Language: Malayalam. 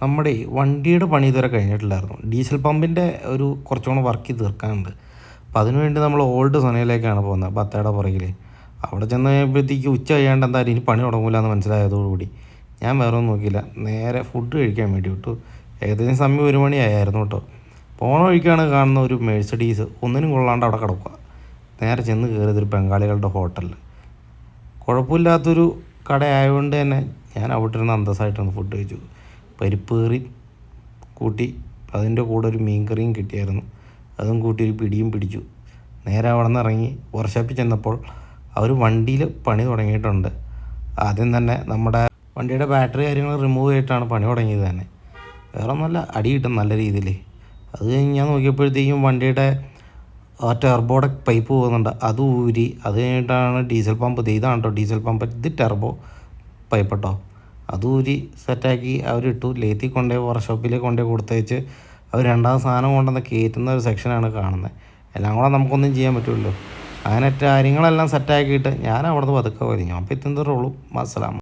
നമ്മുടെ വണ്ടിയുടെ പണി ഇതുവരെ കഴിഞ്ഞിട്ടില്ലായിരുന്നു. ഡീസൽ പമ്പിൻ്റെ ഒരു കുറച്ചുകൂടെ വർക്ക് തീർക്കാനുണ്ട്. അപ്പോൾ അതിനുവേണ്ടി നമ്മൾ ഓൾഡ് സനയിലേക്കാണ് പോകുന്നത്, ബത്തയുടെ പുറകിൽ. അവിടെ ചെന്ന് കഴിയുമ്പോഴത്തേക്ക് ഉച്ച കഴിയാണ്ട് എന്തായാലും ഇനി പണി തുടങ്ങില്ല എന്ന് മനസ്സിലായതോടുകൂടി ഞാൻ വേറെ ഒന്നും നോക്കിയില്ല, നേരെ ഫുഡ് കഴിക്കാൻ വേണ്ടി വിട്ടു. ഏകദേശം സമയം 1 മണിയായിരുന്നു കേട്ടോ. പോണ വഴിക്കാണ് കാണുന്ന ഒരു മെഴ്സഡീസ് ഒന്നിനും കൊള്ളാണ്ട് അവിടെ കിടക്കുക. നേരെ ചെന്ന് കയറിയതൊരു ബംഗാളികളുടെ ഹോട്ടലിൽ. കുഴപ്പമില്ലാത്തൊരു കട ആയതുകൊണ്ട് തന്നെ ഞാൻ അവിടെ ഇരുന്ന് അന്തസ്സായിട്ടാണ് ഫുഡ് കഴിച്ചു. പരിപ്പ് കറി കൂട്ടി അതിൻ്റെ കൂടെ ഒരു മീൻ കറിയും കിട്ടിയായിരുന്നു. അതും കൂട്ടി ഒരു പിടിയും പിടിച്ചു. നേരെ അവിടെ നിന്ന് ഇറങ്ങി വർക്ക്ഷോപ്പിൽ ചെന്നപ്പോൾ അവർ വണ്ടിയിൽ പണി തുടങ്ങിയിട്ടുണ്ട്. ആദ്യം തന്നെ നമ്മുടെ വണ്ടിയുടെ ബാറ്ററി കാര്യങ്ങൾ റിമൂവ് ചെയ്തിട്ടാണ് പണി തുടങ്ങിയത് തന്നെ. വേറെ ഒന്നുമല്ല, അടി കിട്ടും നല്ല രീതിയിൽ. അത് കഴിഞ്ഞ് ഞാൻ നോക്കിയപ്പോഴത്തേക്കും വണ്ടിയുടെ ടെർബോയുടെ പൈപ്പ് പോകുന്നുണ്ട്, അത് ഊരി. അത് കഴിഞ്ഞിട്ടാണ് ഡീസൽ പമ്പ്, ഇതാണ് കേട്ടോ ഡീസൽ പമ്പ്, ഇത് ടെർബോ പൈപ്പ് കേട്ടോ. അത് ഊരി സെറ്റാക്കി അവരിട്ടു. ലേത്തി കൊണ്ടുപോയി വർക്ക്ഷോപ്പിലേക്ക് കൊണ്ടുപോയി കൊടുത്തേച്ച് അവർ രണ്ടാമത് സാധനം കൊണ്ടുവന്ന് കയറ്റുന്ന ഒരു സെക്ഷനാണ് കാണുന്നത്. എല്ലാം കൂടെ നമുക്കൊന്നും ചെയ്യാൻ പറ്റുമല്ലോ. അങ്ങനെ കാര്യങ്ങളെല്ലാം സെറ്റാക്കിയിട്ട് ഞാൻ അവിടെ നിന്ന് പതുക്കെ വലിഞ്ഞു. അപ്പോൾ ഇത്രേ ഉള്ളൂ. അസ്സലാമു